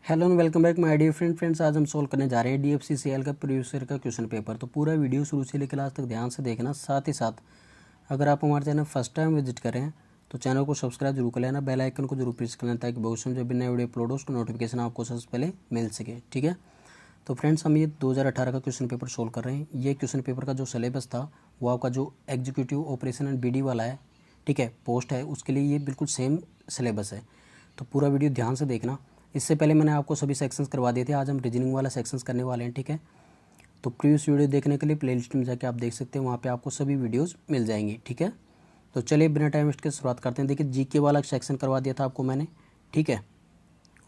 Hello and welcome back my dear friends. आज हम solve करने जा रहे हैं DFCCL का प्रीवियस ईयर का क्वेश्चन पेपर। तो पूरा वीडियो शुरू से लेकर लास्ट तक ध्यान से देखना। साथ ही साथ अगर आप हमारे चैनल फर्स्ट टाइम विजिट करें तो चैनल को सब्सक्राइब जरूर कर लेना, बेल आइकन को जरूर प्रेस कर लेना ताकि भविष्य में जब भी नए वीडियो अपलोड हो उसका नोटिफिकेशन आपको सबसे पहले मिल सके। ठीक है, तो फ्रेंड्स हम ये 2018 का क्वेश्चन पेपर सोल्व कर रहे हैं। ये क्वेश्चन पेपर का जो सिलेबस था वो आपका जो एग्जीक्यूटिव ऑपरेशन एंड BD वाला है, ठीक है, पोस्ट है, उसके लिए ये बिल्कुल सेम सिलेबस है। तो पूरा वीडियो ध्यान से देखना। इससे पहले मैंने आपको सभी सेक्शंस करवा दिए थे, आज हम रीजनिंग वाला सेक्शंस करने वाले हैं। ठीक है, तो प्रीवियस वीडियो देखने के लिए प्लेलिस्ट में जाके आप देख सकते हैं, वहाँ पे आपको सभी वीडियोस मिल जाएंगी। ठीक है, तो चलिए बिना टाइम वेस्ट के शुरुआत करते हैं। देखिए GK वाला सेक्शन करवा दिया था आपको मैंने, ठीक है,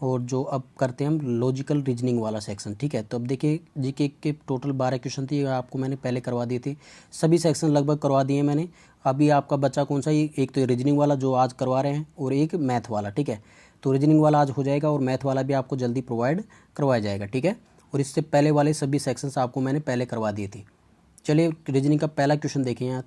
और जो अब करते हैं हम लॉजिकल रीजनिंग वाला सेक्शन। ठीक है, तो अब देखिए GK के टोटल 12 क्वेश्चन थे, आपको मैंने पहले करवा दिए थे, सभी सेक्शन लगभग करवा दिए मैंने। अभी आपका बच्चा कौन सा, ये एक तो रीजनिंग वाला जो आज करवा रहे हैं और एक मैथ वाला। ठीक है, तो रीजनिंग वाला आज हो जाएगा और मैथ वाला भी आपको जल्दी प्रोवाइड करवाया जाएगा। ठीक है, और इससे पहले वाले सभी सेक्शंस आपको मैंने पहले करवा दिए थे। चलिए रीजनिंग का पहला क्वेश्चन देखिए। यहाँ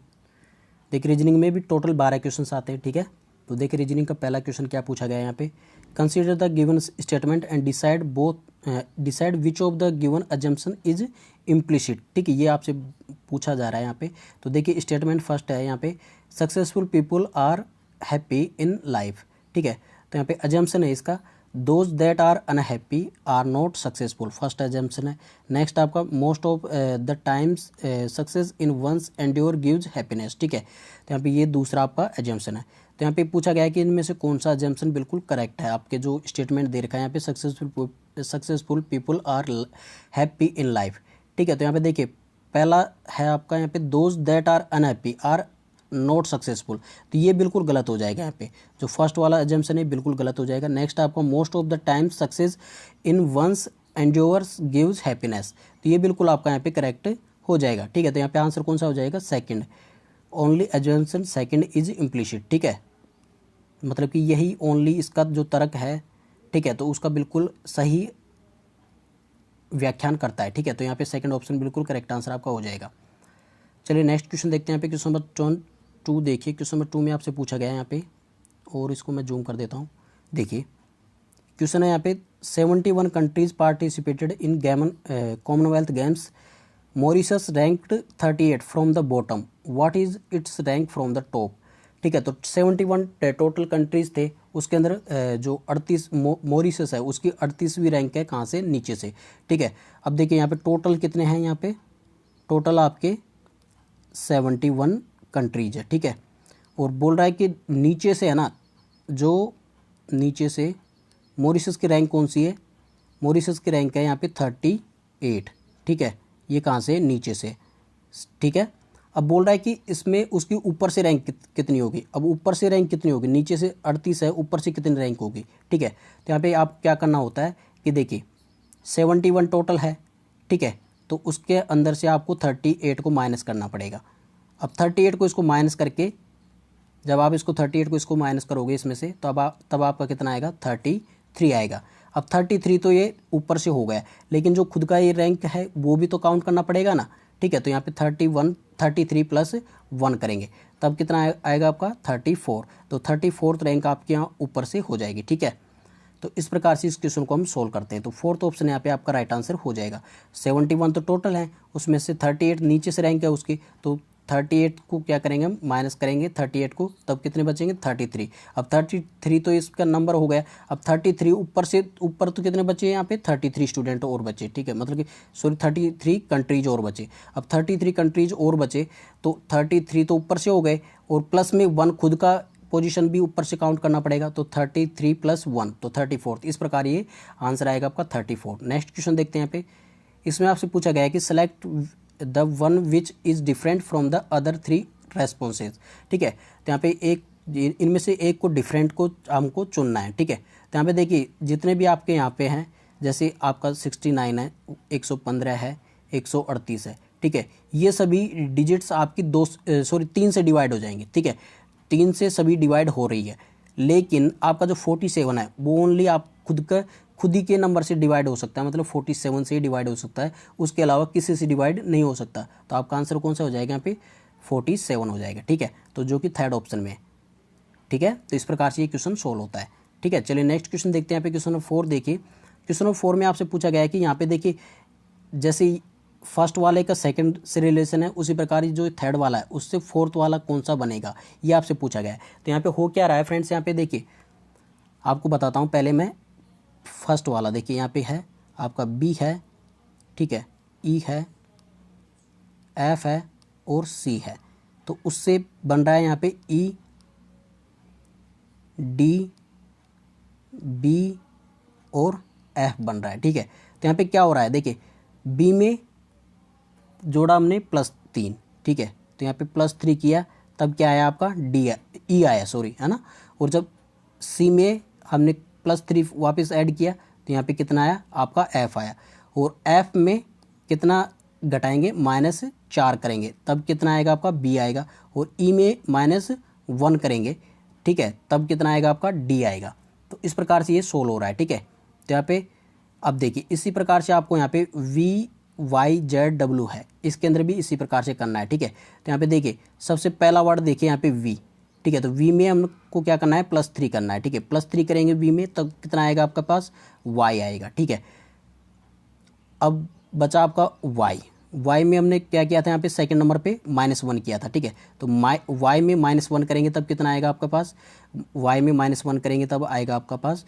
देखिए रीजनिंग में भी टोटल 12 क्वेश्चन आते हैं। ठीक है, तो देखिए रीजनिंग का पहला क्वेश्चन क्या पूछा गया है यहाँ पे, consider the given statement and decide which of the given assumption is implicit. ठीक है, ये आपसे पूछा जा रहा है यहाँ पे। तो देखिए स्टेटमेंट फर्स्ट है यहाँ पे, successful people are happy in life. ठीक है, तो यहाँ पे अजम्पशन है इसका, those that are unhappy are not successful, first assumption है। नेक्स्ट आपका most of the times success in one's endure gives happiness. ठीक है, तो यहाँ पे ये दूसरा आपका एजम्पशन है। तो यहाँ पे पूछा गया है कि इनमें से कौन सा एजम्पशन बिल्कुल करेक्ट है। आपके जो स्टेटमेंट दे रखा है यहाँ पे, successful people are happy in life. ठीक है, तो यहाँ पे देखिए पहला है आपका यहाँ पे, those that are unhappy are not successful, तो ये बिल्कुल गलत हो जाएगा। यहाँ पे जो फर्स्ट वाला एजम्पशन है बिल्कुल गलत हो जाएगा। नेक्स्ट आपका most of the time success in one's endures gives happiness, तो ये बिल्कुल आपका यहाँ पे करेक्ट हो जाएगा। ठीक है, तो यहाँ पे आंसर कौन सा हो जाएगा, second, only assumption second is implicit. ठीक है, मतलब कि यही ओनली इसका जो तर्क है, ठीक है, तो उसका बिल्कुल सही व्याख्यान करता है। ठीक है, तो यहाँ पे सेकंड ऑप्शन बिल्कुल करेक्ट आंसर आपका हो जाएगा। चलिए नेक्स्ट क्वेश्चन देखते हैं। यहाँ पे क्वेश्चन नंबर 2 देखिए, क्वेश्चन नंबर 2 में आपसे पूछा गया है यहाँ पे, और इसको मैं जूम कर देता हूँ। देखिए क्वेश्चन है यहाँ पे, 71 countries participated in Commonwealth games, Mauritius ranked 38 from the bottom, what is it's rank from the top. ठीक है, तो 71 टोटल कंट्रीज थे, उसके अंदर जो 38 मॉरिशस है उसकी 38वीं रैंक है, कहाँ से, नीचे से। ठीक है, अब देखिए यहाँ पे टोटल कितने हैं, यहाँ पे टोटल आपके 71 कंट्रीज है। ठीक है, और बोल रहा है कि नीचे से है ना, जो नीचे से मॉरिशस की रैंक कौन सी है, मॉरिशस की रैंक है यहाँ पे 38। ठीक है, ये कहाँ से, नीचे से। ठीक है, अब बोल रहा है कि इसमें उसकी ऊपर से रैंक कितनी होगी। अब ऊपर से रैंक कितनी होगी, नीचे से 38 है, ऊपर से कितनी रैंक होगी। ठीक है, तो यहाँ पे आप क्या करना होता है कि देखिए 71 टोटल है, ठीक है, तो उसके अंदर से आपको 38 को माइनस करना पड़ेगा। अब 38 को इसको माइनस करके, जब आप इसको 38 को इसको माइनस करोगे इसमें से, तो तब आपका कितना आएगा, 33 आएगा। अब 33 तो ये ऊपर से हो गया, लेकिन जो खुद का ये रैंक है वो भी तो काउंट करना पड़ेगा ना। ठीक है, तो यहाँ पे 33 प्लस 1 करेंगे, तब कितना आएगा आपका, 34। तो 34th रैंक आपके यहाँ ऊपर से हो जाएगी। ठीक है, तो इस प्रकार से इस क्वेश्चन को हम सोल्व करते हैं। तो फोर्थ ऑप्शन यहाँ पे आपका राइट आंसर हो जाएगा। 71 तो टोटल है, उसमें से 38 नीचे से रैंक है उसकी, तो 38 को क्या करेंगे हम, माइनस करेंगे 38 को, तब कितने बचेंगे, 33। अब 33 तो इसका नंबर हो गया। अब 33 ऊपर से, ऊपर तो कितने बचे यहाँ पे, 33 स्टूडेंट और बचे। ठीक है, मतलब कि सॉरी 33 कंट्रीज और बचे। अब 33 कंट्रीज और बचे, तो 33 तो ऊपर से हो गए, और प्लस में 1 खुद का पोजीशन भी ऊपर से काउंट करना पड़ेगा, तो 33 प्लस 1 तो 34। इस प्रकार ये आंसर आएगा आपका 34। नेक्स्ट क्वेश्चन देखते हैं। यहाँ पे इसमें आपसे पूछा गया है कि select the one which is different from the other 3 responses. ठीक है, तो यहाँ पे एक, इनमें से एक को डिफरेंट को हमको चुनना है। ठीक है, तो यहाँ पे देखिए जितने भी आपके यहाँ पे हैं, जैसे आपका 69 है, 115 है, 138 है। ठीक है, ये सभी डिजिट्स आपकी 3 से डिवाइड हो जाएंगे। ठीक है, 3 से सभी डिवाइड हो रही है, लेकिन आपका जो 47 है वो ओनली आप खुद ही के नंबर से डिवाइड हो सकता है, मतलब 47 से ही डिवाइड हो सकता है, उसके अलावा किसी से डिवाइड नहीं हो सकता। तो आपका आंसर कौन सा हो जाएगा, यहाँ पे 47 हो जाएगा। ठीक है, तो जो कि थर्ड ऑप्शन में है। ठीक है, तो इस प्रकार से ये क्वेश्चन सोल्व होता है। ठीक है, चलिए नेक्स्ट क्वेश्चन देखते हैं। यहाँ पे क्वेश्चन नंबर 4 देखिए, क्वेश्चन नंबर 4 में आपसे पूछा गया है कि यहाँ पे देखिए जैसे फर्स्ट वाले का सेकंड से रिलेशन है, उसी प्रकार जो थर्ड वाला है उससे फोर्थ वाला कौन सा बनेगा, ये आपसे पूछा गया है। तो यहाँ पे हो क्या रहा है फ्रेंड्स, यहाँ पे देखिए आपको बताता हूँ। पहले मैं फर्स्ट वाला देखिए, यहाँ पे है आपका बी है, ठीक है, ई है, एफ है और सी है। तो उससे बन रहा है यहाँ पे ई, डी, बी और एफ बन रहा है, ठीक है। तो यहाँ पे क्या हो रहा है, देखिए बी में जोड़ा हमने +3, ठीक है, तो यहाँ पे +3 किया, तब क्या आया आपका डी, ई आया, सॉरी, है ना। और जब सी में हमने +3 वापस ऐड किया तो यहाँ पे कितना आया आपका एफ आया। और एफ में कितना घटाएंगे, -4 करेंगे, तब कितना आएगा आपका बी आएगा। और ई में -1 करेंगे, ठीक है, तब कितना आएगा आपका डी आएगा। तो इस प्रकार से ये सोल्व हो रहा है, ठीक है। तो यहाँ पे अब देखिए इसी प्रकार से आपको यहाँ पे वी, वाई, जेड, डब्ल्यू है, इसके अंदर भी इसी प्रकार से करना है, ठीक है। तो यहाँ पे देखिए सबसे पहला वर्ड देखिए यहाँ पे वी, ठीक है। तो वी में हमको क्या करना है, +3 करना है, ठीक है। +3 करेंगे वी में, तब कितना आएगा आपके पास वाई आएगा, ठीक है। अब बचा आपका वाई, वाई में हमने क्या किया था, यहाँ पे सेकंड नंबर पे -1 किया था, ठीक है। तो वाई में -1 करेंगे तब कितना आएगा आपके पास, वाई में -1 करेंगे तब आएगा आपका पास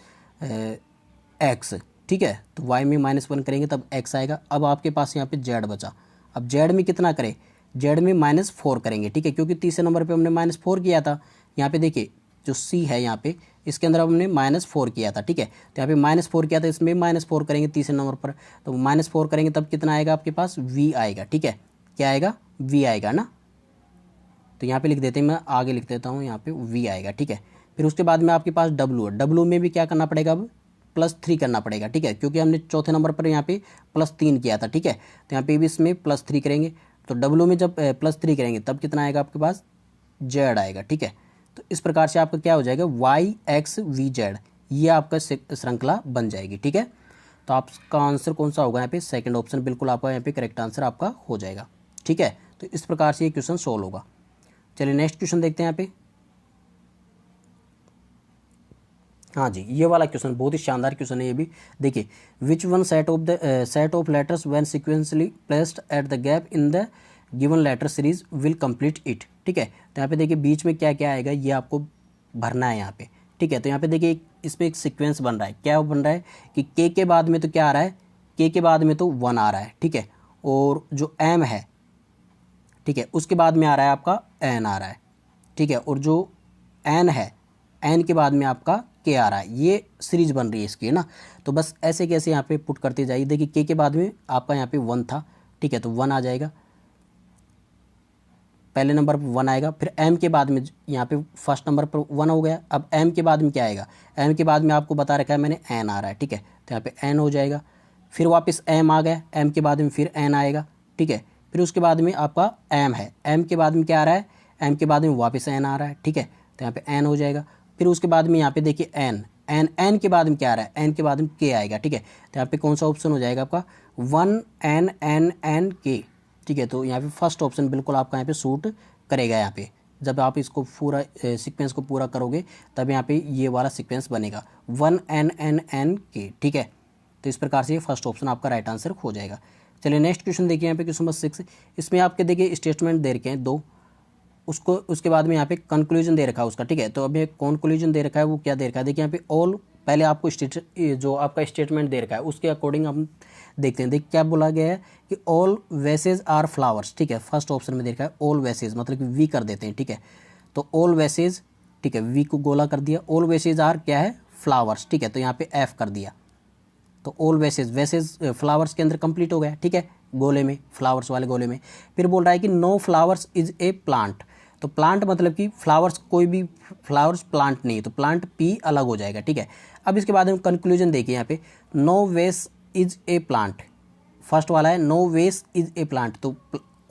एक्स, ठीक है। तो y में -1 करेंगे तब x आएगा। अब आपके पास यहाँ पे z बचा। अब z में कितना करें, z में -4 करेंगे, ठीक है, क्योंकि तीसरे नंबर पे हमने -4 किया था। यहाँ पे देखिए जो c है यहाँ पे, इसके अंदर हमने -4 किया था, ठीक है। तो यहाँ पे -4 किया था, इसमें -4 करेंगे तीसरे नंबर पर, तो -4 करेंगे तब कितना आएगा आपके पास v आएगा, ठीक है। क्या आएगा, v आएगा ना। तो यहाँ पे लिख देते हैं, मैं आगे लिख देता हूँ, यहाँ पे v आएगा, ठीक है। फिर उसके बाद में आपके पास w है, w में भी क्या करना पड़ेगा, अब +3 करना पड़ेगा, ठीक है, क्योंकि हमने चौथे नंबर पर यहाँ पे +3 किया था, ठीक है। तो यहाँ पे भी इसमें +3 करेंगे। तो डब्लू में जब +3 करेंगे तब कितना आएगा आपके पास जेड आएगा, ठीक है। तो इस प्रकार से आपका क्या हो जाएगा, वाई एक्स वी जेड, ये आपका श्रृंखला बन जाएगी, ठीक है। तो आपका आंसर कौन सा होगा यहाँ पे, सेकंड ऑप्शन बिल्कुल आपका यहाँ पे करेक्ट आंसर आपका हो जाएगा, ठीक है। तो इस प्रकार से ये क्वेश्चन सोल्व होगा। चलिए नेक्स्ट क्वेश्चन देखते हैं यहाँ पे। हाँ जी, ये वाला क्वेश्चन बहुत ही शानदार क्वेश्चन है ये भी। देखिए which one set of letters when sequentially placed at the gap in the given letter series will complete it, ठीक है। तो यहाँ पे देखिए बीच में क्या क्या आएगा ये आपको भरना है यहाँ पे, ठीक है। तो यहाँ पे देखिए इसमें एक सीक्वेंस बन रहा है, क्या बन रहा है कि के बाद में तो क्या आ रहा है, के बाद में तो 1 आ रहा है, ठीक है। और जो एम है, ठीक है, उसके बाद में आ रहा है आपका एन आ रहा है, ठीक है। और जो एन है, एन के बाद में आपका के आ रहा है, ये सीरीज बन रही है इसकी, है ना। तो बस ऐसे कैसे यहाँ पे पुट करते जाइए। देखिए के बाद में आपका यहाँ पे 1 था, ठीक है, तो 1 आ जाएगा, पहले नंबर पर 1 आएगा। फिर एम के बाद में यहाँ पे फर्स्ट नंबर पर 1 हो गया। अब एम के बाद में क्या आएगा, एम के बाद में आपको बता रखा है मैंने एन आ रहा है, ठीक है। तो यहाँ पे एन हो जाएगा। फिर वापस एम आ गया, एम के बाद में फिर एन आएगा, ठीक है। फिर उसके बाद में आपका एम है, एम के बाद में क्या आ रहा है, एम के बाद में वापस एन आ रहा है, ठीक है। तो यहाँ पे एन हो जाएगा। फिर उसके बाद में यहाँ पे देखिए एन के बाद में क्या आ रहा है, एन के बाद में के आएगा, ठीक है। तो यहाँ पे कौन सा ऑप्शन हो जाएगा आपका 1 के, ठीक है। तो यहाँ पे फर्स्ट ऑप्शन बिल्कुल आपका यहाँ पे सूट करेगा। यहाँ पे जब आप इसको पूरा सीक्वेंस को पूरा करोगे तब यहाँ पे ये वाला सीक्वेंस बनेगा 1 के, ठीक है। तो इस प्रकार से ये फर्स्ट ऑप्शन आपका राइट आंसर हो जाएगा। चलिए नेक्स्ट क्वेश्चन देखिए यहाँ पे क्वेश्चन नंबर 6। इसमें आपके देखिए स्टेटमेंट दे रखे हैं 2, उसको उसके बाद में यहाँ पे कंक्लूजन दे रखा है उसका, ठीक है। तो अभी कंक्लूजन दे रखा है, वो क्या दे रखा है, देखिए यहाँ पे ऑल, पहले आपको जो आपका स्टेटमेंट दे रखा है उसके अकॉर्डिंग हम देखते हैं। देखिए क्या बोला गया है कि ऑल वेसेज आर फ्लावर्स, ठीक है। फर्स्ट ऑप्शन में दे रखा है ऑल वेसेज, मतलब कि वी कर देते हैं, ठीक है। तो ऑल वेसेज, ठीक है, वी को गोला कर दिया। ऑल वेसेज आर क्या है, फ्लावर्स, ठीक है। तो यहाँ पे एफ कर दिया। तो ऑल वेसेज फ्लावर्स के अंदर कंप्लीट हो गया, ठीक है, गोले में, फ्लावर्स वाले गोले में। फिर बोल रहा है कि no flowers is a plant. तो प्लांट मतलब कि फ्लावर्स, कोई भी फ्लावर्स प्लांट नहीं है, तो प्लांट पी अलग हो जाएगा, ठीक है। अब इसके बाद हम कंक्लूजन देखिए यहाँ पे, नो वेस इज ए प्लांट, फर्स्ट वाला है नो वेस इज ए प्लांट, तो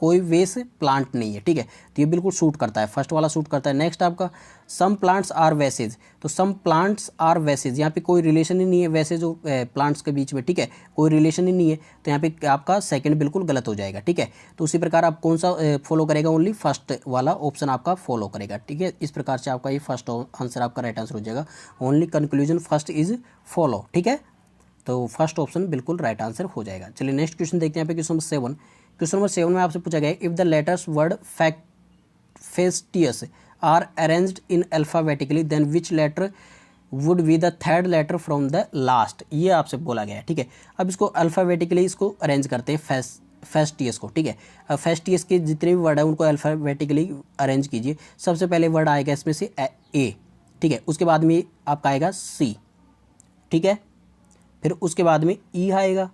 कोई वेस प्लांट नहीं है, ठीक है। तो ये बिल्कुल सूट करता है, फर्स्ट वाला सूट करता है। नेक्स्ट आपका सम प्लांट्स आर वेसेज, तो सम प्लांट्स आर वेसेज, यहाँ पे कोई रिलेशन ही नहीं है वेसेज और प्लांट्स के बीच में, ठीक है, कोई रिलेशन ही नहीं है। तो यहाँ पे आपका सेकंड बिल्कुल गलत हो जाएगा, ठीक है। तो उसी प्रकार आप कौन सा फॉलो करेगा, ओनली फर्स्ट वाला ऑप्शन आपका फॉलो करेगा, ठीक है। इस प्रकार से आपका ये फर्स्ट आंसर आपका राइट आंसर हो जाएगा, only conclusion first is follow, ठीक है। तो फर्स्ट ऑप्शन बिल्कुल राइट आंसर हो जाएगा। चलिए नेक्स्ट क्वेश्चन देखते हैं यहाँ पे क्वेश्चन नंबर 7। क्वेश्चन नंबर 7 में आपसे पूछा गया if the letters word festious are arranged in alphabetically then which letter would be the third letter from the last, ये आपसे बोला गया है। ठीक है, अब इसको अल्फ़ाबेटिकली इसको अरेंज करते हैं फेस्टियस को। ठीक है, अब फेस्टियस के जितने भी वर्ड हैं उनको अल्फ़ाबेटिकली अरेंज कीजिए। सबसे पहले वर्ड आएगा इसमें से ए। ठीक है, उसके बाद में आपका आएगा सी। ठीक है, फिर उसके बाद में ई आएगा,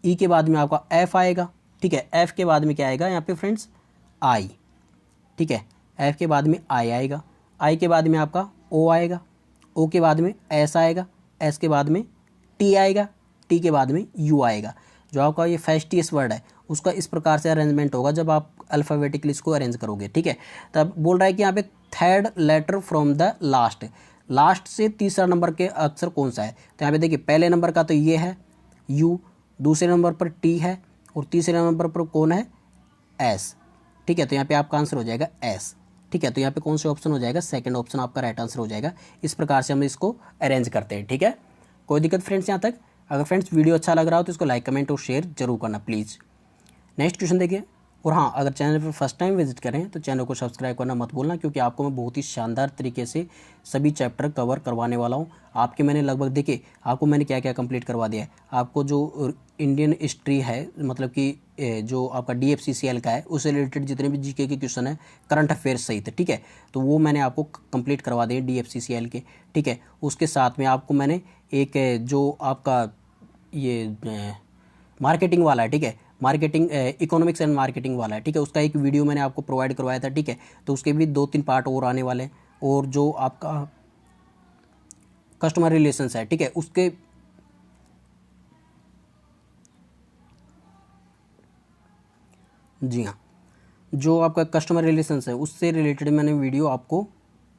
ई के बाद में आपका एफ आएगा। ठीक है, एफ के बाद में क्या आएगा यहाँ पे फ्रेंड्स, आई। ठीक है, एफ के बाद में आई आएगा, आई के बाद में आपका ओ आएगा, ओ के बाद में एस आएगा, एस के बाद में टी आएगा, टी के बाद में यू आएगा। जो आपका ये फेस्टियस वर्ड है उसका इस प्रकार से अरेंजमेंट होगा जब आप अल्फ़ाबेटिकली इसको अरेंज करोगे। ठीक है, तब बोल रहा है कि यहाँ पे third letter from the last, last से तीसरा नंबर के अक्षर कौन सा है। तो यहाँ पे देखिए पहले नंबर का तो ये है यू, दूसरे नंबर पर टी है और तीसरे नंबर पर कौन है, एस। ठीक है, तो यहाँ पे आपका आंसर हो जाएगा एस। ठीक है, तो यहाँ पे कौन सा ऑप्शन हो जाएगा, सेकंड ऑप्शन आपका राइट आंसर हो जाएगा। इस प्रकार से हम इसको अरेंज करते हैं। ठीक है, कोई दिक्कत फ्रेंड्स यहाँ तक। अगर फ्रेंड्स वीडियो अच्छा लग रहा हो तो इसको लाइक कमेंट और शेयर जरूर करना प्लीज़। नेक्स्ट क्वेश्चन देखिए। और हाँ, अगर चैनल पर फर्स्ट टाइम विजिट करें तो चैनल को सब्सक्राइब करना मत भूलना, क्योंकि आपको मैं बहुत ही शानदार तरीके से सभी चैप्टर कवर करवाने वाला हूँ। आपके मैंने लगभग देखिए आपको मैंने क्या क्या कंप्लीट करवा दिया है। आपको जो इंडियन हिस्ट्री है, मतलब कि जो आपका DFCCL का है, उससे रिलेटेड जितने भी जीके के क्वेश्चन है, करंट अफेयर्स सहित। ठीक है, तो वो मैंने आपको कंप्लीट करवा दिए DFCCL के। ठीक है, उसके साथ में आपको मैंने एक जो आपका ये मार्केटिंग वाला है, ठीक है, मार्केटिंग इकोनॉमिक्स एंड मार्केटिंग वाला है। ठीक है, उसका एक वीडियो मैंने आपको प्रोवाइड करवाया था। ठीक है, तो उसके भी 2-3 पार्ट और आने वाले हैं। और जो आपका कस्टमर रिलेशंस है, ठीक है, उसके जी हाँ, जो आपका कस्टमर रिलेशंस है उससे रिलेटेड मैंने वीडियो आपको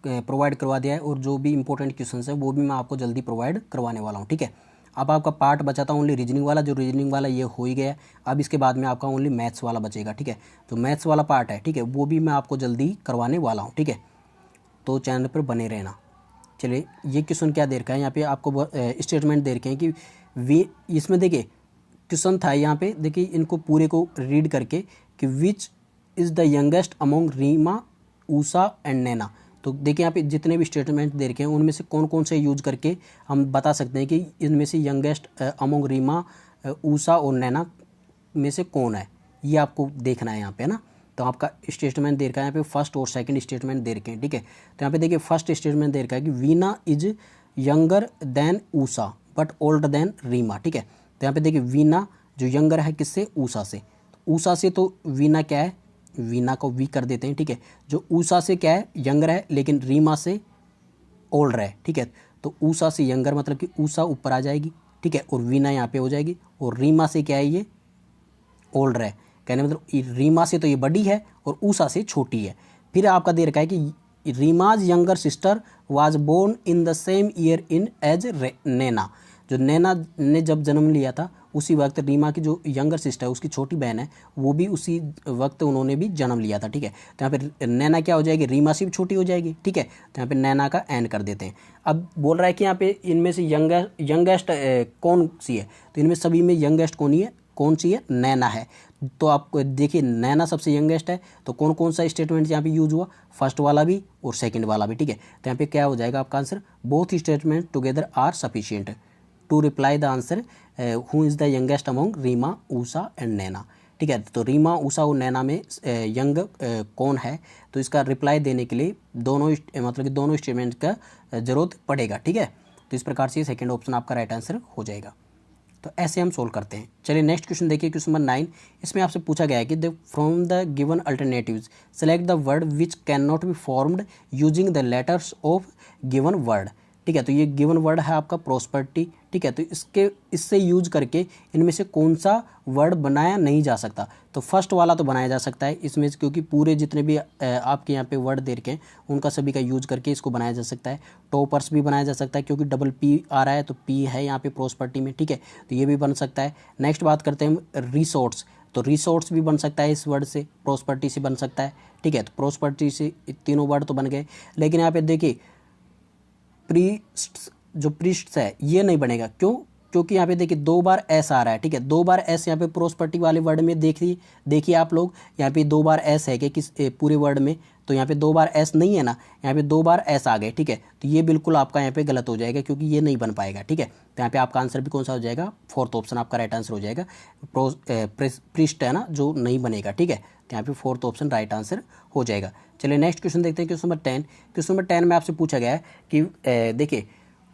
प्रोवाइड करवा दिया है। और जो भी इंपॉर्टेंट क्वेश्चंस है वो भी मैं आपको जल्दी प्रोवाइड करवाने वाला हूँ। ठीक है, अब आपका पार्ट बचा था ओनली रीजनिंग वाला, जो रीजनिंग वाला ये हो ही गया। अब इसके बाद में आपका ओनली मैथ्स वाला बचेगा। ठीक है, तो मैथ्स वाला पार्ट है, ठीक है, वो भी मैं आपको जल्दी करवाने वाला हूँ। ठीक है, तो चैनल पर बने रहना। चलिए, ये क्वेश्चन क्या दे रखा है यहाँ पे आपको स्टेटमेंट दे रखे हैं कि वी, इसमें देखिए क्वेश्चन था यहाँ पे, देखिए इनको पूरे को रीड करके कि which is the youngest among Reema, Usha and Naina. तो देखिए यहाँ पे जितने भी स्टेटमेंट दे रखे हैं उनमें से कौन कौन से यूज करके हम बता सकते हैं कि इनमें से यंगेस्ट अमोंग रीमा, ऊषा और नैना में से कौन है, ये आपको देखना है यहाँ पे, है ना। तो आपका स्टेटमेंट दे रखा है यहाँ पे, फर्स्ट और सेकंड स्टेटमेंट दे रखे हैं। ठीक है, तो यहाँ पे देखिए फर्स्ट स्टेटमेंट दे रखा है कि Veena is younger than Usha but older than Reema. ठीक है, तो यहाँ पे देखिए वीना जो यंगर है किससे, ऊषा से। ऊषा से तो वीना क्या है, वीना को वी कर देते हैं। ठीक है, जो ऊषा से क्या है, यंगर है, लेकिन रीमा से ओल्डर है। ठीक है, तो ऊषा से यंगर मतलब कि ऊषा ऊपर आ जाएगी। ठीक है, और वीना यहाँ पे हो जाएगी। और रीमा से क्या है, ये ओल्डर है। कहने मतलब रीमा से तो ये बड़ी है और ऊषा से छोटी है। फिर आपका दे रखा है कि Reema's younger sister was born in the same year in age Naina. जो नैना ने जब जन्म लिया था उसी वक्त रीमा की जो यंगर सिस्टर है, उसकी छोटी बहन है, वो भी उसी वक्त उन्होंने भी जन्म लिया था। ठीक है, तो यहाँ पे नैना क्या हो जाएगी, रीमा से भी छोटी हो जाएगी। ठीक है, तो यहाँ पे नैना का एन कर देते हैं। अब बोल रहा है कि यहाँ पे इनमें से यंगेस्ट कौन सी है, तो इनमें सभी में यंगेस्ट कौन सी है, नैना है। तो आप देखिए नैना सबसे यंगेस्ट है, तो कौन कौन सा स्टेटमेंट यहाँ पे यूज हुआ, फर्स्ट वाला भी और सेकंड वाला भी। ठीक है, तो यहाँ पे क्या हो जाएगा आपका answer, both statement together are sufficient to reply the answer who is the youngest among Reema, Usha and Naina. ठीक है, तो रीमा, ऊषा और नैना में यंग कौन है, तो इसका रिप्लाई देने के लिए दोनों मतलब कि दोनों स्टेटमेंट का जरूरत पड़ेगा। ठीक है, तो इस प्रकार से सेकंड ऑप्शन आपका राइट आंसर हो जाएगा। तो ऐसे हम सोल्व करते हैं। चलिए नेक्स्ट क्वेश्चन देखिए, क्वेश्चन नंबर 9। इसमें आपसे पूछा गया है कि from the given alternatives select the word which can not be formed using the letters of given word. ठीक है, तो ये गिवन वर्ड है आपका प्रॉस्पेरिटी। ठीक है, तो इससे यूज करके इनमें से कौन सा वर्ड बनाया नहीं जा सकता। तो फर्स्ट वाला तो बनाया जा सकता है इसमें से, क्योंकि पूरे जितने भी आपके यहाँ पे वर्ड दे रखे हैं उनका सभी का यूज करके इसको बनाया जा सकता है। टॉपर्स भी बनाया जा सकता है, क्योंकि डबल पी आ रहा है तो पी है यहाँ पे प्रॉस्पेरिटी में। ठीक है, तो ये भी बन सकता है। नेक्स्ट बात करते हैं हम रिसोर्ट्स, तो रिसोर्ट्स भी बन सकता है इस वर्ड से, प्रॉस्पेरिटी से बन सकता है। ठीक है, तो प्रॉस्पेरिटी से तीनों वर्ड तो बन गए, लेकिन यहाँ पे देखिए प्रीस्ट, जो प्रीस्ट है ये नहीं बनेगा। क्यों, क्योंकि यहाँ पे देखिए 2 बार एस आ रहा है, ठीक है, 2 बार एस यहाँ पे प्रोस्पर्टी वाले वर्ड में देखिए आप लोग, यहाँ पे 2 बार एस है कि किस पूरे वर्ड में, तो यहाँ पे 2 बार एस नहीं है ना, यहाँ पे 2 बार एस आ गए, ठीक है, तो ये बिल्कुल आपका यहाँ पे गलत हो जाएगा क्योंकि ये नहीं बन पाएगा, ठीक है। तो यहाँ पे आपका आंसर भी कौन सा हो जाएगा, फोर्थ ऑप्शन आपका राइट आंसर हो जाएगा। पृष्ठ है ना जो नहीं बनेगा, ठीक है, तो यहाँ पे फोर्थ ऑप्शन राइट आंसर हो जाएगा। चलिए नेक्स्ट क्वेश्चन देखते हैं, क्वेश्चन नंबर 10। क्वेश्चन नंबर 10 में आपसे पूछा गया है कि देखिए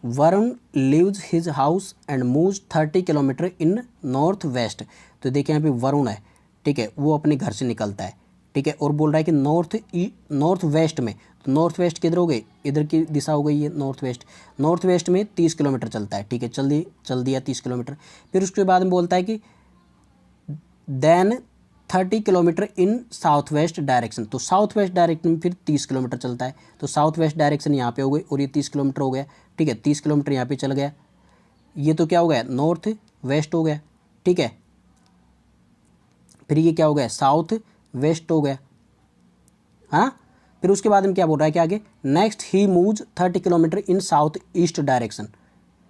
Varun leaves his house and moves 30 kilometre in north west. तो देखिए यहाँ पे वरुण है, ठीक है, वो अपने घर से निकलता है, ठीक है, और बोल रहा है कि नॉर्थ वेस्ट में, तो नॉर्थ वेस्ट किधर हो गई, इधर की दिशा हो गई है नॉर्थ वेस्ट में 30 किलोमीटर चलता है, ठीक है, चल दिया 30 किलोमीटर। फिर उसके बाद में बोलता है कि then 30 kilometre in south west direction. तो साउथ वेस्ट डायरेक्शन में फिर 30 किलोमीटर चलता है, तो साउथ वेस्ट डायरेक्शन यहाँ पे हो गई और ये 30 किलोमीटर हो गया, ठीक है, 30 किलोमीटर यहाँ पे चल गया, ये तो क्या हो गया, नॉर्थ वेस्ट हो गया, ठीक है, फिर ये क्या हो गया, साउथ वेस्ट हो गया, हाँ। फिर उसके बाद में क्या बोल रहा है कि आगे next he moves 30 kilometre in south east direction.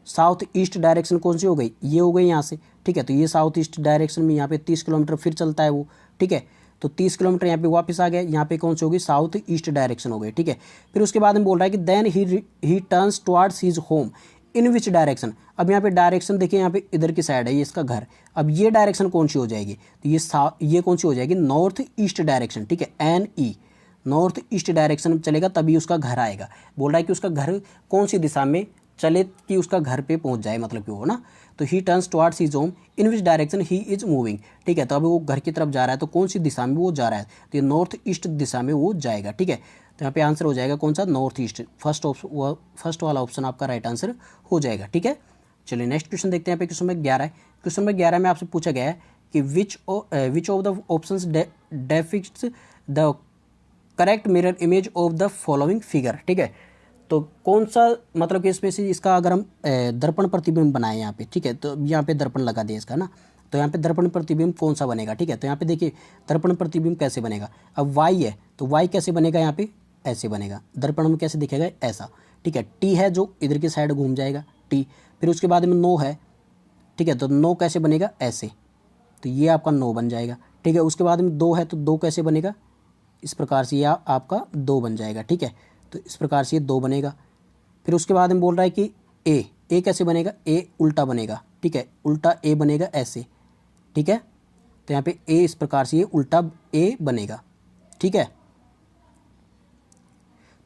South east direction कौन सी हो गई, ये हो गई यहाँ से, ठीक है, तो ये साउथ ईस्ट डायरेक्शन में यहाँ पे 30 किलोमीटर फिर चलता है वो, ठीक है, तो 30 किलोमीटर यहाँ पे वापस आ गया, यहाँ पे कौन सी होगी, साउथ ईस्ट डायरेक्शन हो गई, ठीक है। फिर उसके बाद में बोल रहा है कि then he turns towards his home in which direction. अब यहाँ पे डायरेक्शन देखिए, यहाँ पे इधर की साइड है, ये इसका घर, अब ये डायरेक्शन कौन सी हो जाएगी, तो ये कौन सी हो जाएगी, नॉर्थ ईस्ट डायरेक्शन, ठीक है, NE, नॉर्थ ईस्ट डायरेक्शन में चलेगा तभी उसका घर आएगा। बोल रहा है कि उसका घर कौन सी दिशा में चले कि उसका घर पे पहुंच जाए, मतलब कि वो ना, तो ही turns towards his home in which direction he is moving, ठीक है, तो अभी वो घर की तरफ जा रहा है, तो कौन सी दिशा में वो जा रहा है, तो ये नॉर्थ ईस्ट दिशा में वो जाएगा, ठीक है, तो यहाँ पे आंसर हो जाएगा कौन सा, नॉर्थ ईस्ट, फर्स्ट वाला ऑप्शन आपका राइट आंसर हो जाएगा, ठीक है। चलिए नेक्स्ट क्वेश्चन देखते हैं, यहाँ पे क्वेश्चन नंबर 11 है। क्वेश्चन नंबर 11 में आपसे पूछा गया है कि which of the options depicts the correct mirror image of the following figure, ठीक है, तो कौन सा, मतलब कि इसमें से इसका अगर हम दर्पण प्रतिबिंब बनाए यहाँ पे, ठीक है, तो यहाँ पे दर्पण लगा दिया इसका ना, तो यहाँ पे दर्पण प्रतिबिंब कौन सा बनेगा, ठीक है, तो यहाँ पे देखिए दर्पण प्रतिबिंब कैसे बनेगा, अब y है तो y कैसे बनेगा, यहाँ पे ऐसे बनेगा, दर्पण में कैसे दिखेगा, ऐसा, ठीक है, t है जो इधर की साइड घूम जाएगा t, फिर उसके बाद में 9 है, ठीक है, तो 9 कैसे बनेगा, ऐसे, तो ये आपका 9 बन जाएगा, ठीक है, उसके बाद में 2 है तो 2 कैसे बनेगा, इस प्रकार से ये आपका 2 बन जाएगा, ठीक है, तो इस प्रकार से ये 2 बनेगा। फिर उसके बाद में बोल रहा है कि ए कैसे बनेगा, ए उल्टा बनेगा, ठीक है, उल्टा ए बनेगा ऐसे, ठीक है, तो यहाँ पे ए इस प्रकार से ये उल्टा ए बनेगा, ठीक है।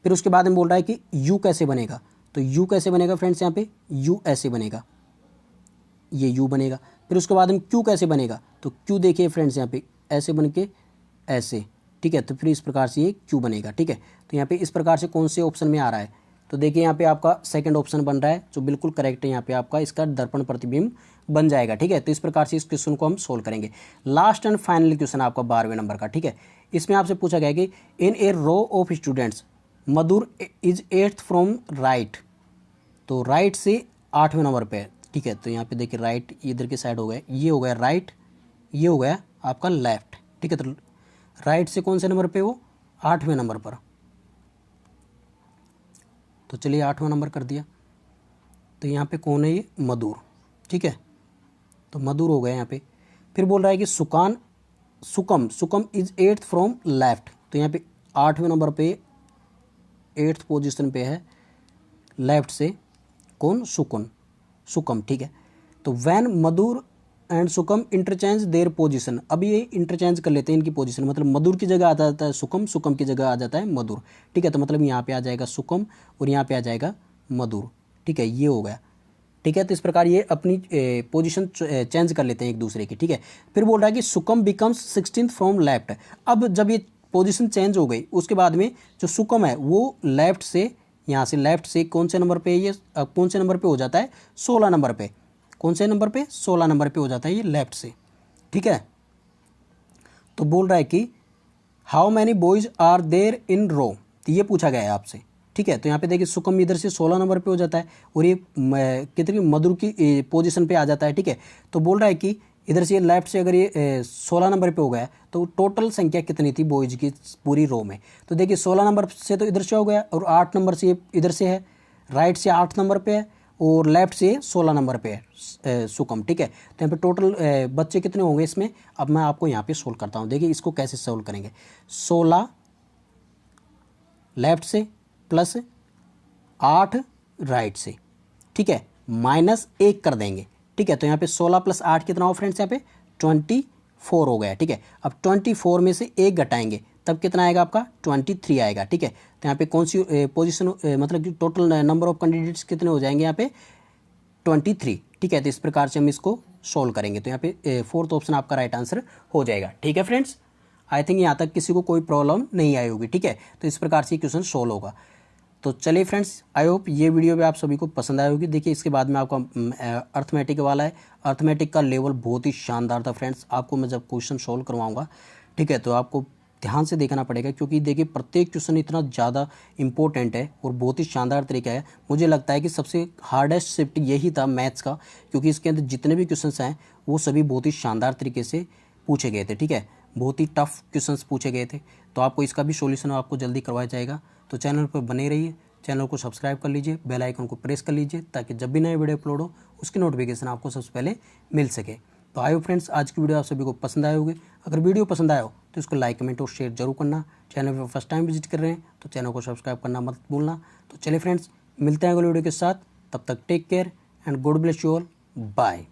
फिर उसके बाद में बोल रहा है कि यू कैसे बनेगा, तो यू कैसे बनेगा फ्रेंड्स, यहाँ पे यू ऐसे बनेगा, ये यू बनेगा। फिर उसके बाद में क्यू कैसे बनेगा, तो क्यू देखिए फ्रेंड्स यहाँ पे ऐसे बन के ऐसे, ठीक है, तो फिर इस प्रकार से ये क्यू बनेगा, ठीक है, तो यहाँ पे इस प्रकार से कौन से ऑप्शन में आ रहा है, तो देखिए यहाँ पे आपका सेकंड ऑप्शन बन रहा है जो बिल्कुल करेक्ट है, यहाँ पे आपका इसका दर्पण प्रतिबिंब बन जाएगा, ठीक है, तो इस प्रकार से इस क्वेश्चन को हम सोल्व करेंगे। लास्ट एंड फाइनल क्वेश्चन आपका 12वें नंबर का, ठीक है, इसमें आपसे पूछा गया कि in a row of students Madhur is 8th from right, तो राइट से 8वें नंबर पे, ठीक है, तो यहाँ पे देखिए राइट इधर की साइड हो गया, ये हो गया राइट, ये हो गया आपका लेफ्ट, ठीक है, तो राइट से कौन से नंबर पे, वो 8वें नंबर पर, तो चलिए 8वां नंबर कर दिया, तो यहाँ पे कौन है, ये मधुर, ठीक है, तो मधुर हो गया यहाँ पे। फिर बोल रहा है कि सुकम इज 8th फ्रॉम लेफ्ट, तो यहाँ पे 8वें नंबर पे 8th पोजीशन पे है लेफ्ट से कौन, सुकम, ठीक है, तो when Madhur and Sukam interchange their position, अब ये इंटरचेंज कर लेते हैं इनकी पोजीशन, मतलब मधुर की जगह आ जाता है सुकम की जगह आ जाता है मधुर, ठीक है, तो मतलब यहाँ पे आ जाएगा सुकम और यहाँ पे आ जाएगा मधुर, ठीक है, ये हो गया, ठीक है, तो इस प्रकार ये अपनी पोजीशन चेंज कर लेते हैं एक दूसरे की, ठीक है। फिर बोल रहा है कि सुकम बिकम्स 16th फ्रॉम लेफ्ट, अब जब ये पोजीशन चेंज हो गई उसके बाद में जो सुकम है वो लेफ्ट से, यहाँ से लेफ्ट से कौन से नंबर पे, ये कौन से नंबर पे हो जाता है, 16 नंबर पे, कौन से नंबर पे, 16 नंबर पे हो जाता है ये लेफ्ट से, ठीक है। तो बोल रहा है कि how many boys are there in row, तो ये पूछा गया है आपसे, ठीक है, तो यहाँ पे देखिए सुकम इधर से 16 नंबर पे हो जाता है और ये कितनी मधुर की पोजीशन पे आ जाता है, ठीक है, तो बोल रहा है कि इधर से लेफ्ट से अगर ये 16 नंबर पे हो गया तो टोटल संख्या कितनी थी बॉयज की पूरी रो में, तो देखिए 16 नंबर से तो इधर से हो गया और 8 नंबर से इधर से है, राइट से 8 नंबर पे है और लेफ्ट से 16 नंबर पे है सुकम, ठीक है। तो यहाँ पे टोटल बच्चे कितने होंगे इसमें, अब मैं आपको यहाँ पे सोल्व करता हूँ। देखिए इसको कैसे सोल्व करेंगे, 16 लेफ्ट से प्लस 8 राइट से, ठीक है, -1 कर देंगे, ठीक है। तो यहाँ पे 16 + 8 कितना हो फ्रेंड्स, यहाँ पे 24 हो गया, ठीक है। अब 24 में से 1 घटाएंगे तब कितना आएगा आपका, 23 आएगा, ठीक है। तो यहाँ पे कौन सी पोजीशन मतलब कि टोटल नंबर ऑफ कैंडिडेट्स कितने हो जाएंगे यहाँ पे 23, ठीक है। तो इस प्रकार से हम इसको सोल्व करेंगे। तो यहाँ पे फोर्थ ऑप्शन आपका राइट आंसर हो जाएगा, ठीक है फ्रेंड्स। आई थिंक यहाँ तक किसी को कोई प्रॉब्लम नहीं आई होगी, ठीक है। तो इस प्रकार से क्वेश्चन सोल्व होगा। तो चलिए फ्रेंड्स, आई होप ये वीडियो भी आप सभी को पसंद आई होगी। देखिए इसके बाद में आपका अर्थमेटिक वाला है। अर्थमेटिक का लेवल बहुत ही शानदार था फ्रेंड्स। आपको मैं जब क्वेश्चन सोल्व करवाऊंगा, ठीक है, तो आपको ध्यान से देखना पड़ेगा, क्योंकि देखिए प्रत्येक क्वेश्चन इतना ज़्यादा इंपॉर्टेंट है और बहुत ही शानदार तरीका है। मुझे लगता है कि सबसे हार्डेस्ट शिफ्ट यही था मैथ्स का, क्योंकि इसके अंदर जितने भी क्वेश्चंस हैं वो सभी बहुत ही शानदार तरीके से पूछे गए थे, ठीक है। बहुत ही टफ क्वेश्चंस पूछे गए थे। तो आपको इसका भी सॉल्यूशन आपको जल्दी करवाया जाएगा। तो चैनल पर बने रहिए, चैनल को सब्सक्राइब कर लीजिए, बेल आइकन को प्रेस कर लीजिए, ताकि जब भी नए वीडियो अपलोड हो उसकी नोटिफिकेशन आपको सबसे पहले मिल सके। तो आयो फ्रेंड्स, आज की वीडियो आप सभी को पसंद आए होगी। अगर वीडियो पसंद आया हो तो इसको लाइक, कमेंट और शेयर जरूर करना। चैनल पर फर्स्ट टाइम विजिट कर रहे हैं तो चैनल को सब्सक्राइब करना मत भूलना। तो चलिए फ्रेंड्स, मिलते हैं अगले वीडियो के साथ, तब तक take care and God bless you all, bye.